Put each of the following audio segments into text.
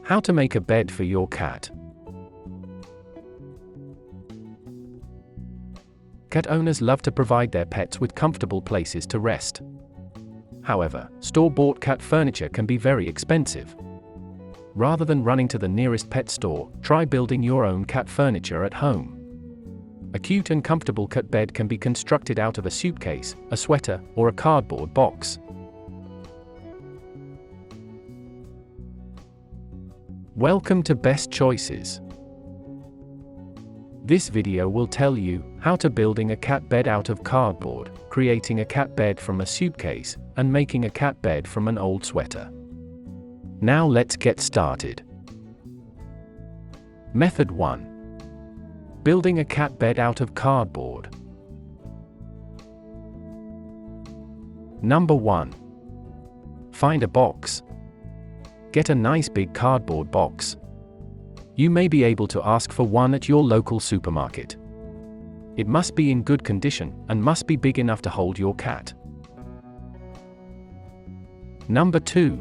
How to make a bed for your cat. Cat owners love to provide their pets with comfortable places to rest. However, store-bought cat furniture can be very expensive. Rather than running to the nearest pet store, try building your own cat furniture at home. A cute and comfortable cat bed can be constructed out of a suitcase, a sweater, or a cardboard box. Welcome to Best Choices. This video will tell you how to building a cat bed out of cardboard, creating a cat bed from a suitcase, and making a cat bed from an old sweater. Now let's get started. Method 1. Building a cat bed out of cardboard. Number 1. Find a box. Get a nice big cardboard box. You may be able to ask for one at your local supermarket. It must be in good condition and must be big enough to hold your cat. Number 2.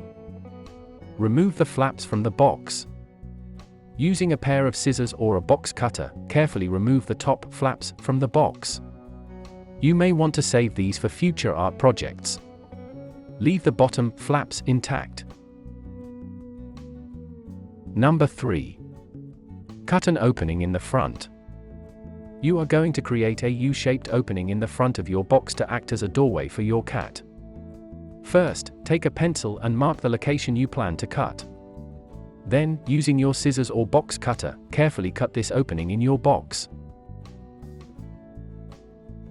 Remove the flaps from the box. Using a pair of scissors or a box cutter, carefully remove the top flaps from the box. You may want to save these for future art projects. Leave the bottom flaps intact. Number 3. Cut an opening in the front. You are going to create a U-shaped opening in the front of your box to act as a doorway for your cat. First, take a pencil and mark the location you plan to cut. Then, using your scissors or box cutter, carefully cut this opening in your box.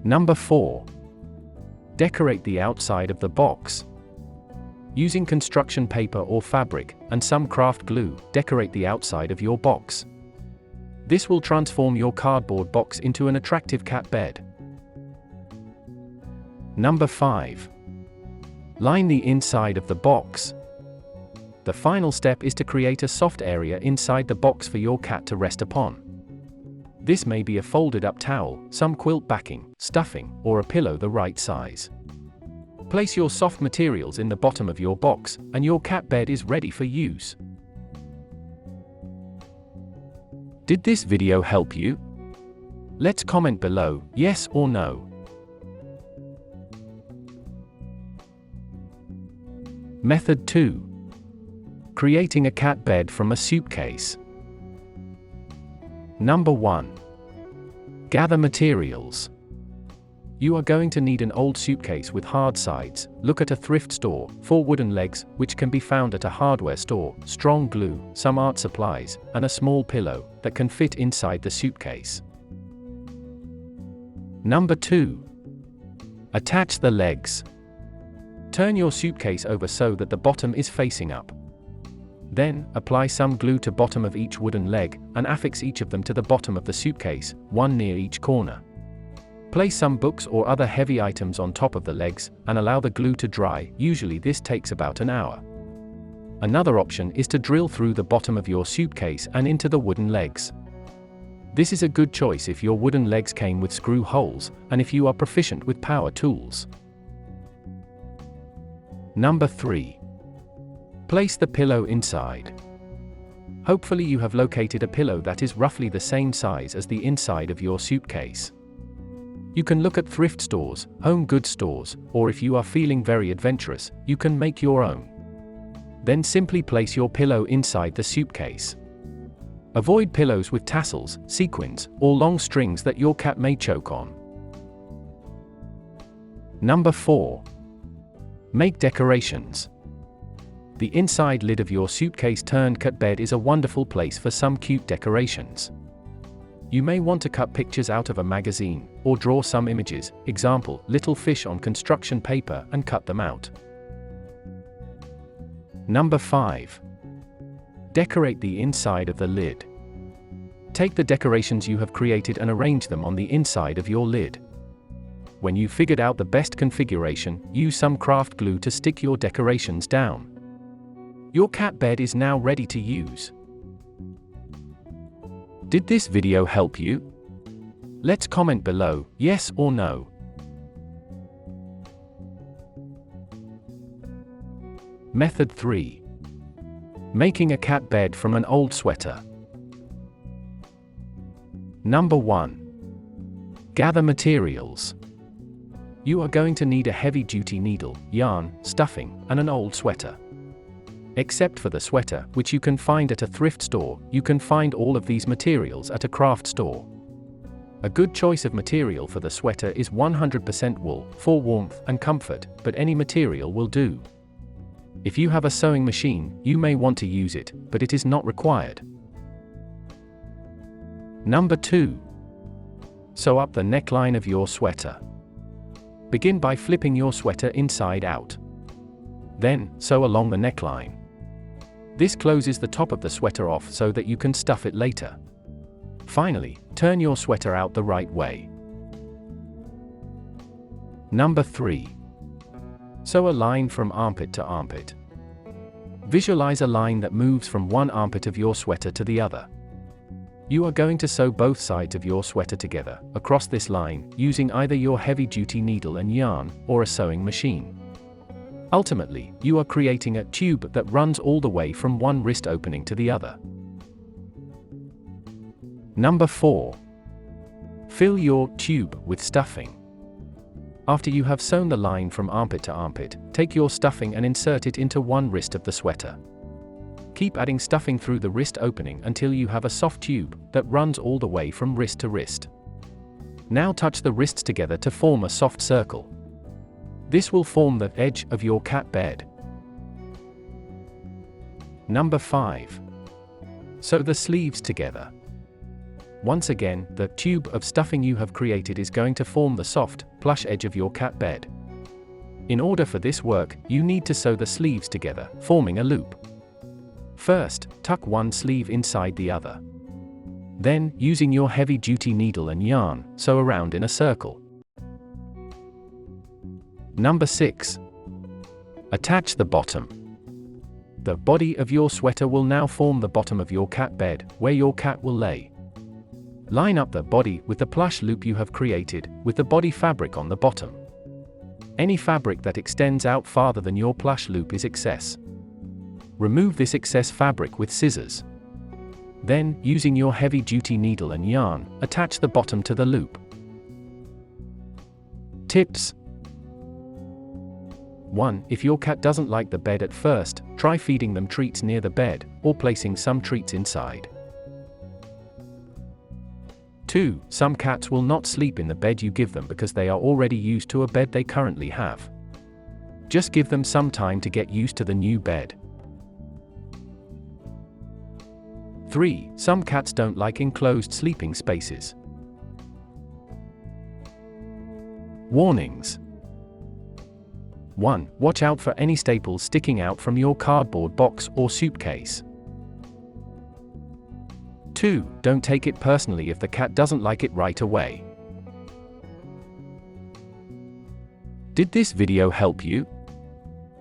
Number 4. Decorate the outside of the box. Using construction paper or fabric, and some craft glue, decorate the outside of your box. This will transform your cardboard box into an attractive cat bed. Number 5. Line the inside of the box. The final step is to create a soft area inside the box for your cat to rest upon. This may be a folded-up towel, some quilt backing, stuffing, or a pillow the right size. Place your soft materials in the bottom of your box, and your cat bed is ready for use. Did this video help you? Let's comment below, yes or no. Method 2. Creating a cat bed from a suitcase. Number 1. Gather materials. You are going to need an old suitcase with hard sides. Look at a thrift store, 4 wooden legs, which can be found at a hardware store, strong glue, some art supplies, and a small pillow that can fit inside the suitcase. Number 2. Attach the legs. Turn your suitcase over so that the bottom is facing up. Then, apply some glue to bottom of each wooden leg, and affix each of them to the bottom of the suitcase, one near each corner. Place some books or other heavy items on top of the legs, and allow the glue to dry. Usually this takes about an hour. Another option is to drill through the bottom of your suitcase and into the wooden legs. This is a good choice if your wooden legs came with screw holes, and if you are proficient with power tools. Number 3. Place the pillow inside. Hopefully you have located a pillow that is roughly the same size as the inside of your suitcase. You can look at thrift stores, home goods stores, or if you are feeling very adventurous, you can make your own. Then simply place your pillow inside the suitcase. Avoid pillows with tassels, sequins, or long strings that your cat may choke on. Number 4. Make decorations. The inside lid of your suitcase turned cat bed is a wonderful place for some cute decorations. You may want to cut pictures out of a magazine, or draw some images, example, little fish on construction paper, and cut them out. Number 5. Decorate the inside of the lid. Take the decorations you have created and arrange them on the inside of your lid. When you've figured out the best configuration, use some craft glue to stick your decorations down. Your cat bed is now ready to use. Did this video help you? Let's comment below, yes or no. Method 3. Making a cat bed from an old sweater. Number 1. Gather materials. You are going to need a heavy-duty needle, yarn, stuffing, and an old sweater. Except for the sweater, which you can find at a thrift store, you can find all of these materials at a craft store. A good choice of material for the sweater is 100% wool, for warmth and comfort, but any material will do. If you have a sewing machine, you may want to use it, but it is not required. Number 2. Sew up the neckline of your sweater. Begin by flipping your sweater inside out. Then, sew along the neckline. This closes the top of the sweater off so that you can stuff it later. Finally, turn your sweater out the right way. Number 3. Sew a line from armpit to armpit. Visualize a line that moves from one armpit of your sweater to the other. You are going to sew both sides of your sweater together, across this line, using either your heavy-duty needle and yarn, or a sewing machine. Ultimately, you are creating a tube that runs all the way from one wrist opening to the other. Number 4. Fill your tube with stuffing. After you have sewn the line from armpit to armpit, take your stuffing and insert it into one wrist of the sweater. Keep adding stuffing through the wrist opening until you have a soft tube that runs all the way from wrist to wrist. Now touch the wrists together to form a soft circle. This will form the edge of your cat bed. Number 5. Sew the sleeves together. Once again, the tube of stuffing you have created is going to form the soft, plush edge of your cat bed. In order for this work, you need to sew the sleeves together, forming a loop. First, tuck one sleeve inside the other. Then, using your heavy-duty needle and yarn, sew around in a circle. Number 6. Attach the bottom. The body of your sweater will now form the bottom of your cat bed, where your cat will lay. Line up the body with the plush loop you have created, with the body fabric on the bottom. Any fabric that extends out farther than your plush loop is excess. Remove this excess fabric with scissors. Then, using your heavy-duty needle and yarn, attach the bottom to the loop. Tips. 1. If your cat doesn't like the bed at first, try feeding them treats near the bed, or placing some treats inside. 2. Some cats will not sleep in the bed you give them because they are already used to a bed they currently have. Just give them some time to get used to the new bed. 3. Some cats don't like enclosed sleeping spaces. Warnings. 1. Watch out for any staples sticking out from your cardboard box or suitcase. 2. Don't take it personally if the cat doesn't like it right away. Did this video help you?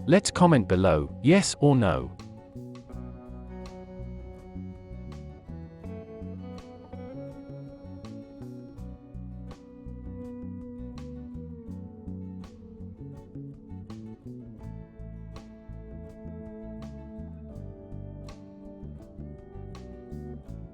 Let's comment below, yes or no.